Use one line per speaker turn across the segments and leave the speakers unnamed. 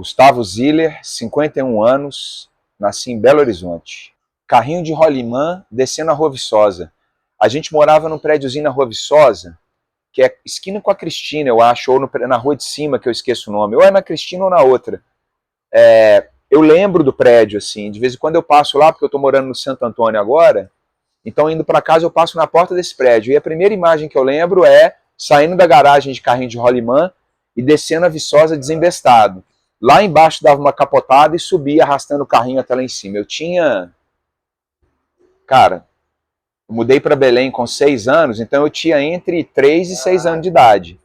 Gustavo Ziller, 51 anos, nasci em Belo Horizonte. Carrinho de rolimã descendo a Rua Viçosa. A gente morava num prédiozinho na Rua Viçosa, que é esquina com a Cristina, eu acho, ou na rua de cima, que eu esqueço o nome, ou é na Cristina ou na outra. Eu lembro do prédio, assim, de vez em quando eu passo lá, porque eu tô morando no Santo Antônio agora, então indo para casa eu passo na porta desse prédio, e a primeira imagem que eu lembro é saindo da garagem de carrinho de rolimã e descendo a Viçosa desembestado. Lá embaixo dava uma capotada e subia arrastando o carrinho até lá em cima. Eu tinha... Cara, eu mudei para Belém com 6 anos, então eu tinha entre 3 e 6 anos de idade.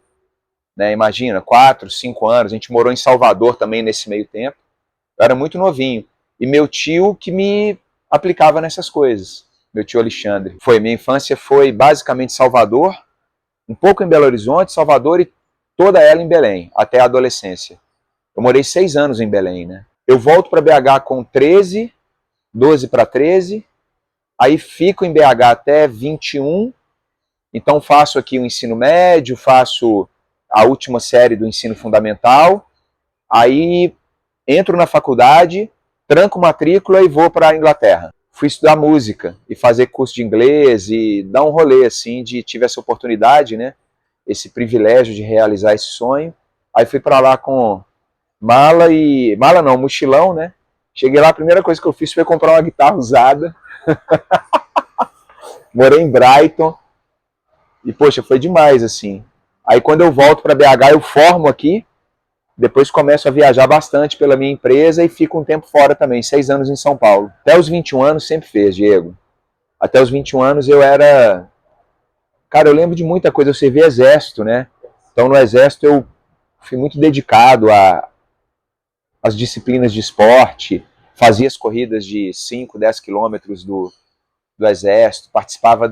Né? Imagina, 4, 5 anos. A gente morou em Salvador também nesse meio tempo. Eu era muito novinho. E meu tio que me aplicava nessas coisas. Meu tio Alexandre. Minha infância foi basicamente Salvador, um pouco em Belo Horizonte, Salvador e toda ela em Belém, até a adolescência. Eu morei 6 anos em Belém, né? Eu volto para BH com 13, 12 para 13, aí fico em BH até 21, então faço aqui o ensino médio, faço a última série do ensino fundamental, aí entro na faculdade, tranco matrícula e vou para a Inglaterra. Fui estudar música e fazer curso de inglês e dar um rolê assim, tive essa oportunidade, né? Esse privilégio de realizar esse sonho. Aí fui para lá com mochilão, né? Cheguei lá, a primeira coisa que eu fiz foi comprar uma guitarra usada. Morei em Brighton. E, poxa, foi demais, assim. Aí quando eu volto para BH, eu formo aqui. Depois começo a viajar bastante pela minha empresa e fico um tempo fora também, 6 anos em São Paulo. Até os 21 anos sempre fez, Diego. Até os 21 anos eu era... Cara, eu lembro de muita coisa. Eu servi exército, né? Então no exército eu fui muito dedicado às disciplinas de esporte, fazia as corridas de 5, 10 quilômetros do exército, participava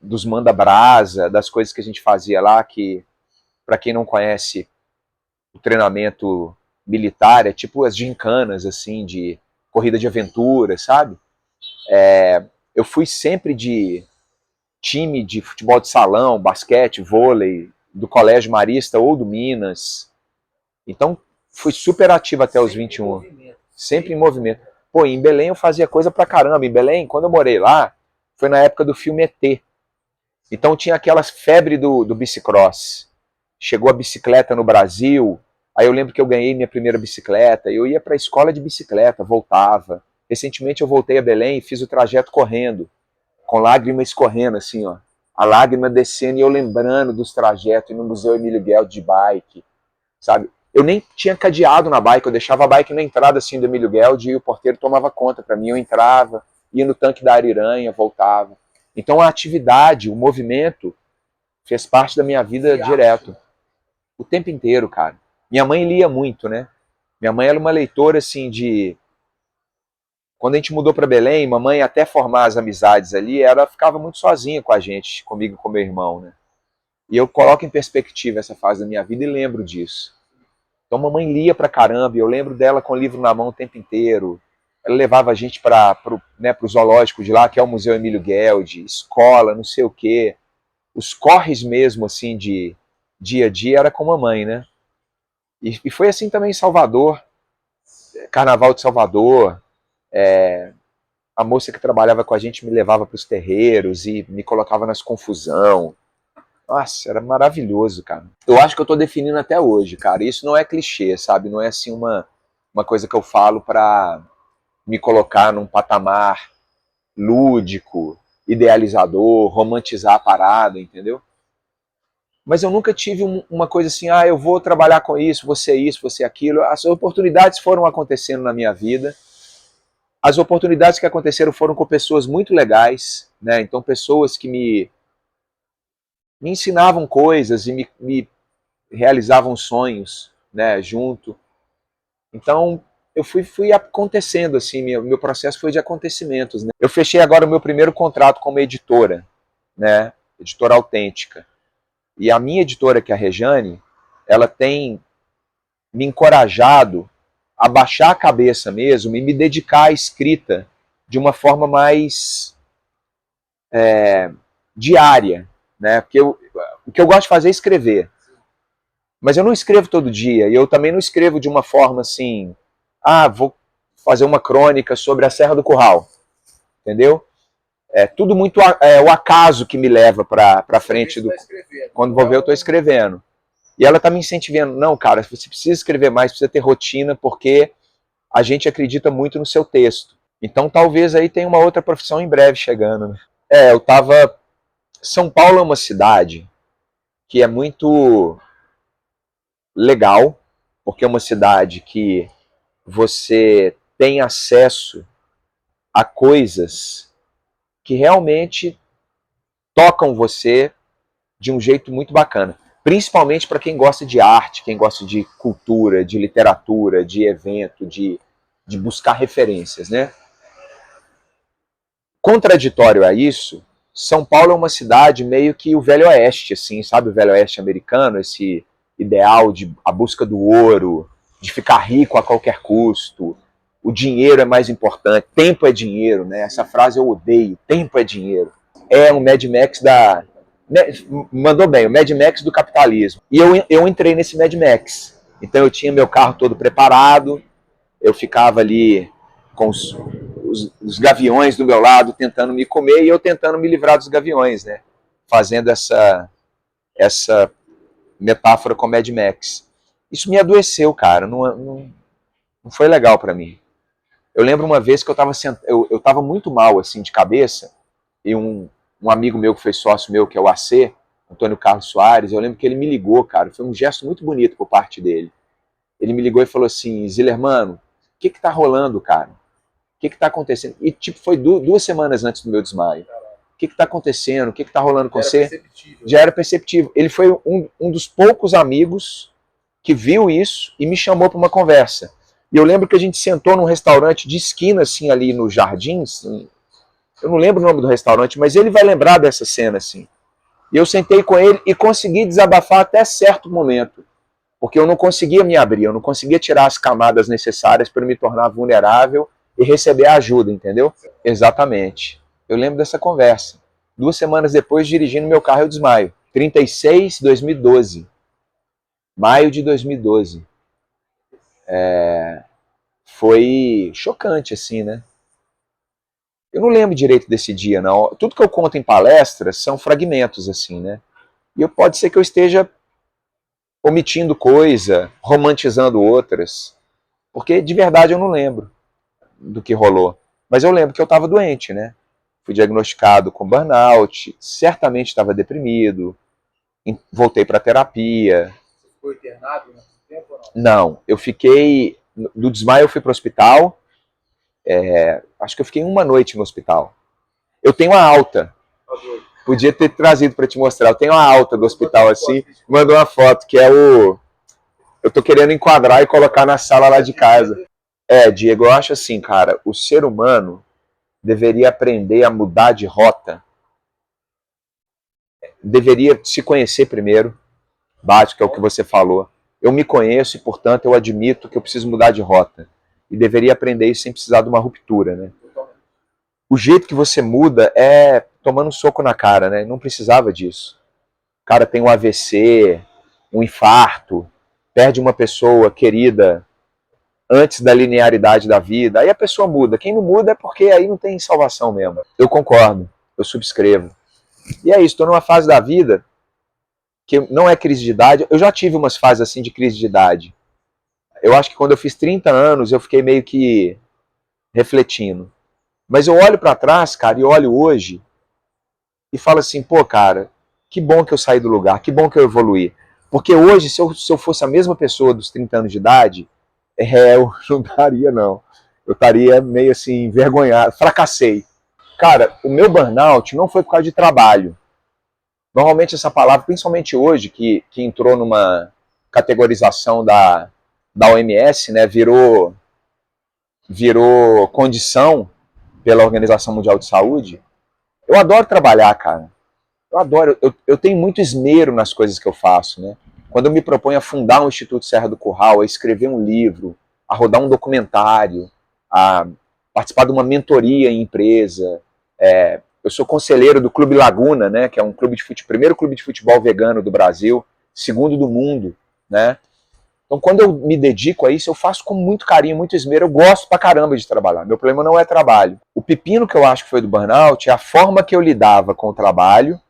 dos manda-brasa, das coisas que a gente fazia lá, que, para quem não conhece, o treinamento militar é tipo as gincanas, assim, de corrida de aventura, sabe? Eu fui sempre de time de futebol de salão, basquete, vôlei, do Colégio Marista ou do Minas. Então, fui super ativo até os 21. Sempre em movimento. Pô, em Belém eu fazia coisa pra caramba. Em Belém, quando eu morei lá, foi na época do filme ET. Então tinha aquelas febre do bicicross. Chegou a bicicleta no Brasil. Aí eu lembro que eu ganhei minha primeira bicicleta. Eu ia pra escola de bicicleta, voltava. Recentemente eu voltei a Belém e fiz o trajeto correndo. Com lágrimas escorrendo, assim, ó. A lágrima descendo e eu lembrando dos trajetos no Museu Emílio Gueldi de bike, sabe? Eu nem tinha cadeado na bike, eu deixava a bike na entrada assim do Emílio Gueldi e o porteiro tomava conta para mim, eu entrava, ia no tanque da Ariranha, voltava. Então a atividade, o movimento fez parte da minha vida direto. O tempo inteiro, cara. Minha mãe lia muito, né? Minha mãe era uma leitora assim de... Quando a gente mudou para Belém, mamãe até formar as amizades ali, ela ficava muito sozinha com a gente, comigo e com meu irmão, né? E eu coloco em perspectiva essa fase da minha vida e lembro disso. Então mamãe lia pra caramba, e eu lembro dela com o livro na mão o tempo inteiro. Ela levava a gente para o zoológico de lá, que é o Museu Emílio Gueldi, escola, não sei o quê. Os corres mesmo, assim, de dia a dia, era com mamãe, né? E foi assim também em Salvador, Carnaval de Salvador. A moça que trabalhava com a gente me levava para os terreiros e me colocava nas confusão. Nossa, era maravilhoso, cara. Eu acho que eu tô definindo até hoje, cara. Isso não é clichê, sabe? Não é assim uma coisa que eu falo pra me colocar num patamar lúdico, idealizador, romantizar a parada, entendeu? Mas eu nunca tive uma coisa assim, eu vou trabalhar com isso, vou ser aquilo. As oportunidades foram acontecendo na minha vida. As oportunidades que aconteceram foram com pessoas muito legais, né? Então pessoas que me ensinavam coisas e me realizavam sonhos, né, junto. Então, eu fui acontecendo, assim, meu processo foi de acontecimentos, né? Eu fechei agora o meu primeiro contrato como editora, né, editora autêntica. E a minha editora, que é a Rejane, ela tem me encorajado a baixar a cabeça mesmo e me dedicar à escrita de uma forma mais diária, né? Porque o que eu gosto de fazer é escrever. Mas eu não escrevo todo dia, e eu também não escrevo de uma forma assim, vou fazer uma crônica sobre a Serra do Curral, entendeu? É tudo muito o acaso que me leva para frente do... Quando vou ver, eu estou escrevendo. E ela está me incentivando, não, cara, você precisa escrever mais, precisa ter rotina, porque a gente acredita muito no seu texto. Então talvez aí tenha uma outra profissão em breve chegando, né? Eu tava... São Paulo é uma cidade que é muito legal, porque é uma cidade que você tem acesso a coisas que realmente tocam você de um jeito muito bacana. Principalmente para quem gosta de arte, quem gosta de cultura, de literatura, de evento, de buscar referências, né? Contraditório a isso, São Paulo é uma cidade meio que o Velho Oeste, assim, sabe? O Velho Oeste americano, esse ideal de a busca do ouro, de ficar rico a qualquer custo, o dinheiro é mais importante, tempo é dinheiro, né? Essa frase eu odeio, tempo é dinheiro. É um Mad Max da... Mandou bem, o Mad Max do capitalismo. E eu entrei nesse Mad Max. Então eu tinha meu carro todo preparado, eu ficava ali com os gaviões do meu lado tentando me comer e eu tentando me livrar dos gaviões, né? Fazendo essa metáfora com Mad Max. Isso me adoeceu, cara. Não foi legal para mim. Eu lembro uma vez que eu tava muito mal, assim, de cabeça, e um amigo meu que foi sócio meu, que é o AC, Antônio Carlos Soares, eu lembro que ele me ligou, cara. Foi um gesto muito bonito por parte dele. Ele me ligou e falou assim, Zilermano, o que tá rolando, cara? O que tá acontecendo? E tipo, foi 2 semanas antes do meu desmaio. O que tá acontecendo? O que tá rolando com você? Já era perceptível. Ele foi um dos poucos amigos que viu isso e me chamou para uma conversa. E eu lembro que a gente sentou num restaurante de esquina, assim, ali nos Jardins. Eu não lembro o nome do restaurante, mas ele vai lembrar dessa cena, assim. E eu sentei com ele e consegui desabafar até certo momento. Porque eu não conseguia me abrir, eu não conseguia tirar as camadas necessárias para me tornar vulnerável e receber a ajuda, entendeu? Exatamente. Eu lembro dessa conversa. 2 semanas depois, dirigindo meu carro, eu desmaio. 36, 2012. Maio de 2012. Foi chocante, assim, né? Eu não lembro direito desse dia, não. Tudo que eu conto em palestras são fragmentos, assim, né? E pode ser que eu esteja omitindo coisa, romantizando outras, porque de verdade eu não lembro do que rolou. Mas eu lembro que eu estava doente, né? Fui diagnosticado com burnout, certamente estava deprimido, voltei para terapia.
Você ficou internado nesse tempo ou não?
Não, eu fiquei... Do desmaio eu fui para o hospital, acho que eu fiquei uma noite no hospital. Eu tenho a alta, podia ter trazido para te mostrar, eu tenho a alta do hospital assim, mandou uma foto, que é o... Eu tô querendo enquadrar e colocar na sala lá de casa. Diego, eu acho assim, cara, o ser humano deveria aprender a mudar de rota, deveria se conhecer primeiro, básico, é o que você falou. Eu me conheço e, portanto, eu admito que eu preciso mudar de rota. E deveria aprender isso sem precisar de uma ruptura, né? O jeito que você muda é tomando um soco na cara, né? Não precisava disso. O cara tem um AVC, um infarto, perde uma pessoa querida antes da linearidade da vida, aí a pessoa muda. Quem não muda é porque aí não tem salvação mesmo. Eu concordo, eu subscrevo. E é isso, estou numa fase da vida que não é crise de idade. Eu já tive umas fases assim de crise de idade. Eu acho que quando eu fiz 30 anos, eu fiquei meio que refletindo. Mas eu olho para trás, cara, e olho hoje e falo assim, pô, cara, que bom que eu saí do lugar, que bom que eu evoluí. Porque hoje, se eu fosse a mesma pessoa dos 30 anos de idade, eu não estaria, não. Eu estaria meio assim, envergonhado, fracassei. Cara, o meu burnout não foi por causa de trabalho. Normalmente essa palavra, principalmente hoje, que entrou numa categorização da OMS, né, virou condição pela Organização Mundial de Saúde. Eu adoro trabalhar, cara. Eu adoro, eu tenho muito esmero nas coisas que eu faço, né? Quando eu me proponho a fundar um Instituto Serra do Curral, a escrever um livro, a rodar um documentário, a participar de uma mentoria em empresa, eu sou conselheiro do Clube Laguna, né, que é um clube de primeiro clube de futebol vegano do Brasil, segundo do mundo, né? Então, quando eu me dedico a isso, eu faço com muito carinho, muito esmero. Eu gosto pra caramba de trabalhar. Meu problema não é trabalho. O pepino que eu acho que foi do burnout é a forma que eu lidava com o trabalho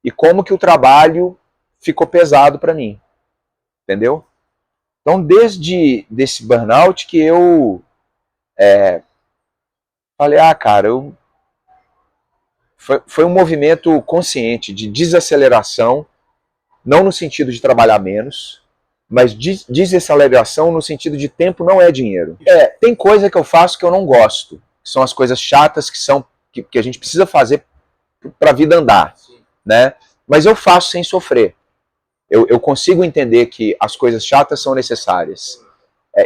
e como que o trabalho ficou pesado pra mim. Entendeu? Então, desde desse burnout que eu falei, cara, foi um movimento consciente de desaceleração, não no sentido de trabalhar menos, mas desaceleração no sentido de tempo não é dinheiro. Tem coisa que eu faço que eu não gosto, que são as coisas chatas que a gente precisa fazer para a vida andar, né? Mas eu faço sem sofrer. Eu consigo entender que as coisas chatas são necessárias.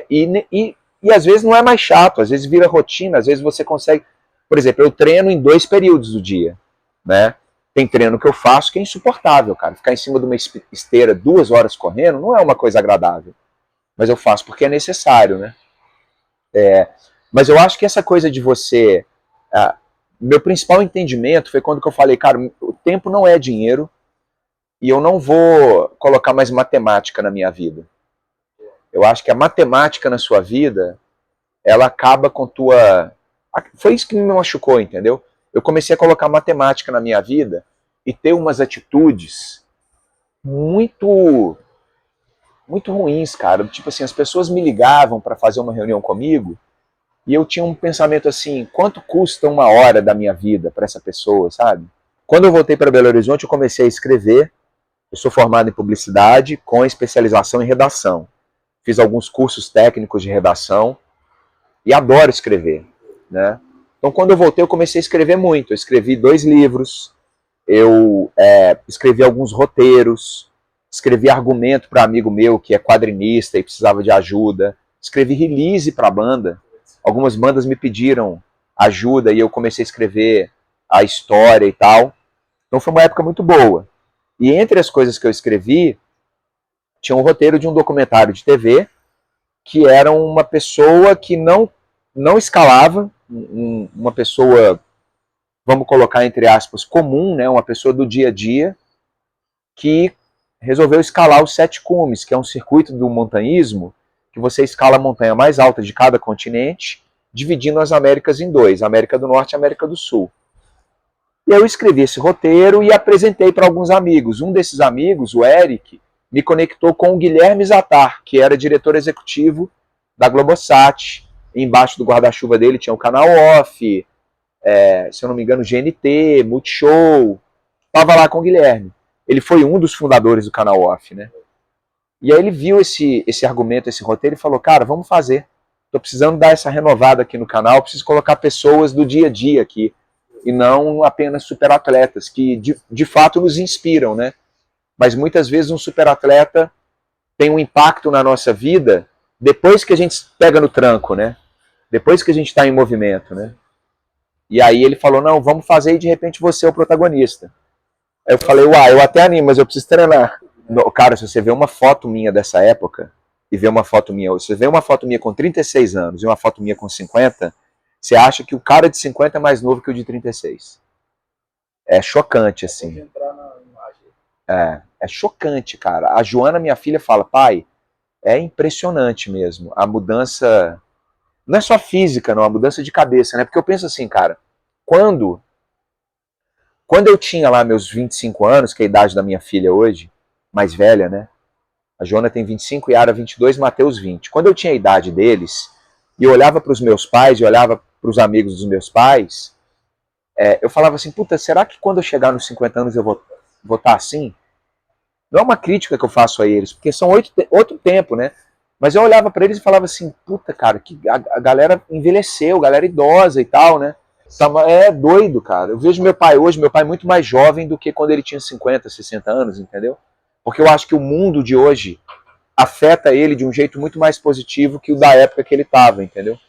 E às vezes não é mais chato, às vezes vira rotina, às vezes você consegue... Por exemplo, eu treino em 2 períodos do dia, né? Tem treino que eu faço que é insuportável, cara. Ficar em cima de uma esteira 2 horas correndo não é uma coisa agradável. Mas eu faço porque é necessário, né? Mas eu acho que essa coisa de você... meu principal entendimento foi quando que eu falei, cara, o tempo não é dinheiro e eu não vou colocar mais matemática na minha vida. Eu acho que a matemática na sua vida, ela acaba com tua... Foi isso que me machucou, entendeu? Eu comecei a colocar matemática na minha vida e ter umas atitudes muito ruins, cara. Tipo assim, as pessoas me ligavam para fazer uma reunião comigo e eu tinha um pensamento assim, quanto custa 1 hora da minha vida para essa pessoa, sabe? Quando eu voltei para Belo Horizonte, eu comecei a escrever. Eu sou formado em publicidade com especialização em redação. Fiz alguns cursos técnicos de redação e adoro escrever, né? Então, quando eu voltei, eu comecei a escrever muito. Eu escrevi 2 livros, eu escrevi alguns roteiros, escrevi argumento para amigo meu que é quadrinista e precisava de ajuda, escrevi release para a banda. Algumas bandas me pediram ajuda e eu comecei a escrever a história e tal. Então, foi uma época muito boa. E entre as coisas que eu escrevi, tinha um roteiro de um documentário de TV que era uma pessoa que não escalava, uma pessoa, vamos colocar entre aspas, comum, né, uma pessoa do dia a dia, que resolveu escalar os 7 cumes, que é um circuito do montanhismo, que você escala a montanha mais alta de cada continente, dividindo as Américas em 2, América do Norte e América do Sul. E eu escrevi esse roteiro e apresentei para alguns amigos. Um desses amigos, o Eric, me conectou com o Guilherme Zattar, que era diretor executivo da Globosat. Embaixo do guarda-chuva dele tinha o Canal Off, se eu não me engano, GNT, Multishow. Estava lá com o Guilherme. Ele foi um dos fundadores do Canal Off, né? E aí ele viu esse argumento, esse roteiro e falou, cara, vamos fazer. Estou precisando dar essa renovada aqui no canal, preciso colocar pessoas do dia a dia aqui, e não apenas superatletas, que de fato nos inspiram, né? Mas muitas vezes um superatleta tem um impacto na nossa vida depois que a gente pega no tranco, né? Depois que a gente está em movimento, né? E aí ele falou, não, vamos fazer e de repente você é o protagonista. Aí eu falei, eu até animo, mas eu preciso treinar. Cara, se você vê uma foto minha dessa época e vê uma foto minha hoje, se você vê uma foto minha com 36 anos e uma foto minha com 50, você acha que o cara de 50 é mais novo que o de 36. É chocante, assim. É chocante, cara. A Joana, minha filha, fala, pai, é impressionante mesmo. A mudança, não é só física, não, a mudança de cabeça, né? Porque eu penso assim, cara, quando eu tinha lá meus 25 anos, que é a idade da minha filha hoje, mais velha, né? A Joana tem 25, Yara 22, Mateus 20. Quando eu tinha a idade deles, e eu olhava para os meus pais, e olhava para os amigos dos meus pais, eu falava assim, puta, será que quando eu chegar nos 50 anos eu vou estar assim? Não é uma crítica que eu faço a eles, porque são outro tempo, né? Mas eu olhava para eles e falava assim, puta, cara, que a galera envelheceu, a galera idosa e tal, né? É doido, cara. Eu vejo meu pai hoje, meu pai muito mais jovem do que quando ele tinha 50, 60 anos, entendeu? Porque eu acho que o mundo de hoje afeta ele de um jeito muito mais positivo que o da época que ele estava, entendeu?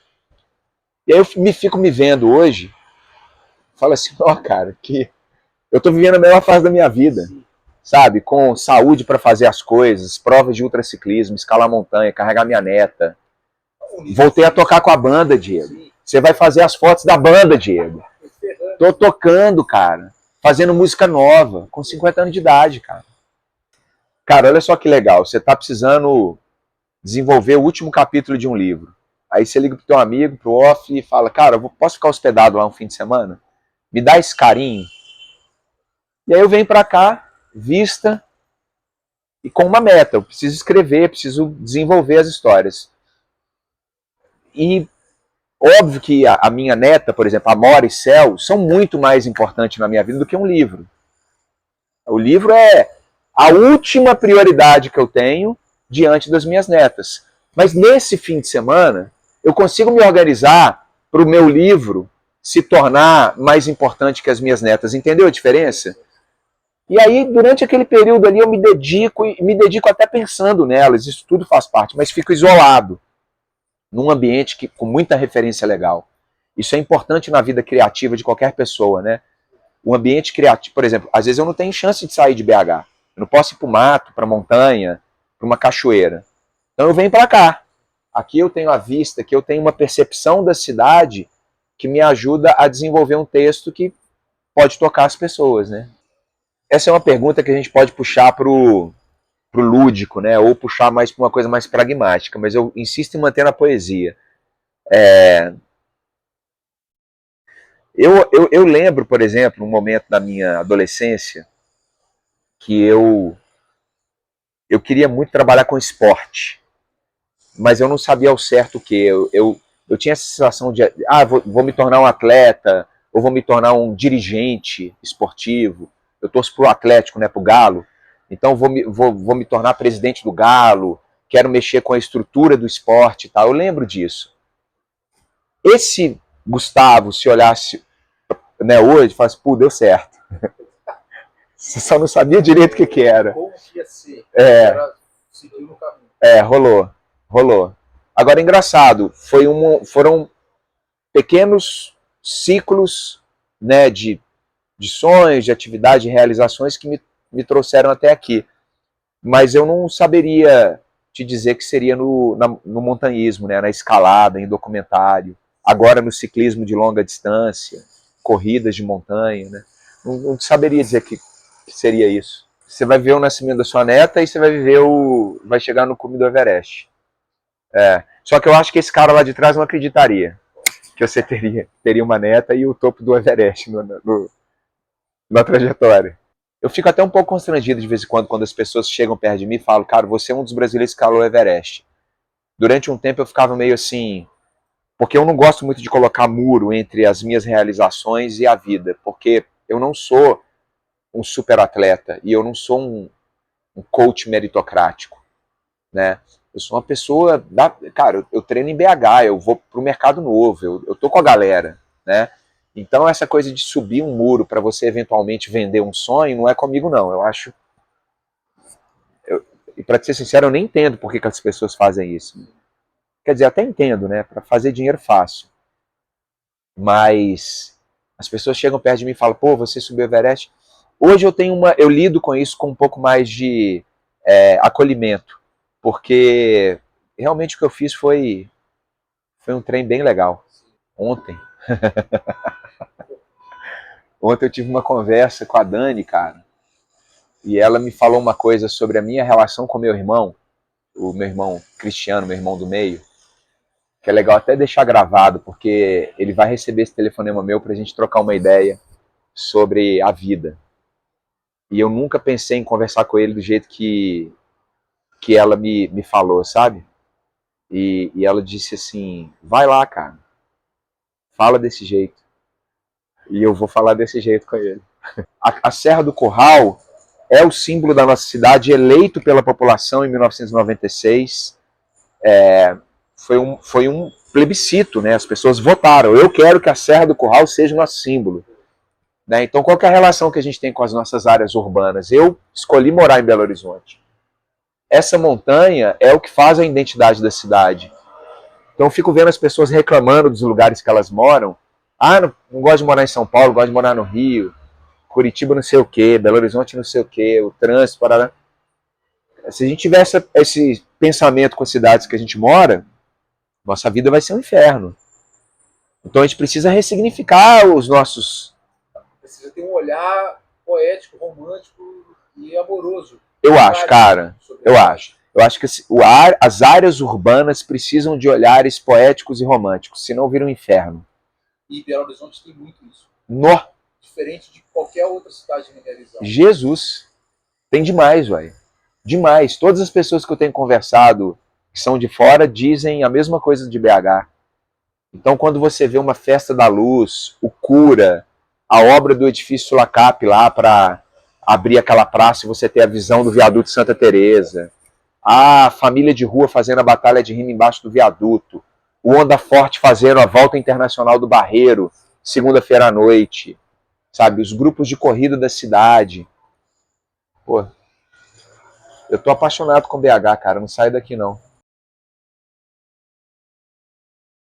E aí eu fico me vendo hoje, falo assim, cara, que eu tô vivendo a melhor fase da minha vida, sabe? Com saúde para fazer as coisas, provas de ultraciclismo, escalar montanha, carregar minha neta. Voltei a tocar com a banda, Diego. Você vai fazer as fotos da banda, Diego. Tô tocando, cara. Fazendo música nova, com 50 anos de idade, cara. cara, olha só que legal, você está precisando desenvolver o último capítulo de um livro. Aí você liga pro teu amigo, pro off, e fala, cara, posso ficar hospedado lá um fim de semana? Me dá esse carinho. E aí eu venho para cá, vista, e com uma meta. Eu preciso escrever, preciso desenvolver as histórias. E óbvio que a minha neta, por exemplo, Amora e Céu, são muito mais importantes na minha vida do que um livro. O livro é a última prioridade que eu tenho diante das minhas netas. Mas nesse fim de semana, eu consigo me organizar para o meu livro se tornar mais importante que as minhas netas. Entendeu a diferença? E aí, durante aquele período ali, eu me dedico até pensando nelas, isso tudo faz parte, mas fico isolado, num ambiente com muita referência legal. Isso é importante na vida criativa de qualquer pessoa, né? O ambiente criativo, por exemplo, às vezes eu não tenho chance de sair de BH. Eu não posso ir para o mato, para a montanha, para uma cachoeira. Então eu venho para cá. Aqui eu tenho a vista, aqui eu tenho uma percepção da cidade que me ajuda a desenvolver um texto que pode tocar as pessoas, né? Essa é uma pergunta que a gente pode puxar para o lúdico, né? Ou puxar mais para uma coisa mais pragmática, mas eu insisto em manter a poesia. Eu lembro, por exemplo, um momento da minha adolescência que eu queria muito trabalhar com esporte, mas eu não sabia ao certo o que. Eu tinha essa sensação de, vou me tornar um atleta, ou vou me tornar um dirigente esportivo. Eu torço pro Atlético, né, pro Galo, então vou me tornar presidente do Galo, quero mexer com a estrutura do esporte e tal. Eu lembro disso. Esse Gustavo, se olhasse, né, hoje, fala assim, pô, deu certo. Você só não sabia direito o que era.
Como que ia ser? Era seguir no caminho.
Rolou. Agora, engraçado, foram pequenos ciclos, né, de sonhos, de atividade, de realizações que me trouxeram até aqui. Mas eu não saberia te dizer que seria no montanhismo, né, na escalada, em documentário, agora no ciclismo de longa distância, corridas de montanha, né? Não saberia dizer que seria isso. Você vai ver o nascimento da sua neta e você vai chegar no cume do Everest. Só que eu acho que esse cara lá de trás não acreditaria que você teria uma neta e o topo do Everest na trajetória. Eu fico até um pouco constrangido de vez em quando as pessoas chegam perto de mim e falam, cara, você é um dos brasileiros que escalou o Everest. Durante um tempo eu ficava meio assim, porque eu não gosto muito de colocar muro entre as minhas realizações e a vida, porque eu não sou um super atleta e eu não sou um coach meritocrático, né? Eu sou uma pessoa, cara, eu treino em BH, eu vou pro mercado novo, eu tô com a galera, né? Então essa coisa de subir um muro para você eventualmente vender um sonho não é comigo não, eu acho. E para ser sincero, eu nem entendo por que as pessoas fazem isso. Quer dizer, até entendo, né? Para fazer dinheiro fácil. Mas as pessoas chegam perto de mim e falam, pô, você subiu o Everest. Hoje eu lido com isso com um pouco mais de acolhimento, porque realmente o que eu fiz foi um trem bem legal. Ontem eu tive uma conversa com a Dani, cara, e ela me falou uma coisa sobre a minha relação com meu irmão, o meu irmão Cristiano, meu irmão do meio, que é legal até deixar gravado, porque ele vai receber esse telefonema meu pra gente trocar uma ideia sobre a vida. E eu nunca pensei em conversar com ele do jeito que ela me falou, sabe? E ela disse assim, vai lá, cara, fala desse jeito. E eu vou falar desse jeito com ele. A Serra do Curral é o símbolo da nossa cidade, eleito pela população em 1996. Foi um plebiscito, né? As pessoas votaram. Eu quero que a Serra do Curral seja o nosso símbolo. Né? Então, qual que é a relação que a gente tem com as nossas áreas urbanas? Eu escolhi morar em Belo Horizonte. Essa montanha é o que faz a identidade da cidade. Então, eu fico vendo as pessoas reclamando dos lugares que elas moram. Não gosto de morar em São Paulo, gosto de morar no Rio. Curitiba não sei o quê, Belo Horizonte não sei o quê, o trânsito, Paraná. Se a gente tiver esse pensamento com as cidades que a gente mora, nossa vida vai ser um inferno. Então a gente precisa ressignificar os nossos...
Precisa ter um olhar poético, romântico e amoroso
Eu acho, cara. Eu acho. Eu acho que as áreas urbanas precisam de olhares poéticos e românticos, senão vira um inferno.
E Belo Horizonte tem muito isso.
No.
Diferente de qualquer outra cidade minerizada.
Jesus. Tem demais, velho. Demais. Todas as pessoas que eu tenho conversado, que são de fora, dizem a mesma coisa de BH. Então, quando você vê uma festa da luz, o Cura, a obra do edifício Sulacap lá para abrir aquela praça e você ter a visão do viaduto Santa Teresa, a família de rua fazendo a batalha de rima embaixo do viaduto, o Onda Forte fazendo a volta internacional do Barreiro, segunda-feira à noite, sabe? Os grupos de corrida da cidade. Pô, eu tô apaixonado com BH, cara, não saio daqui não.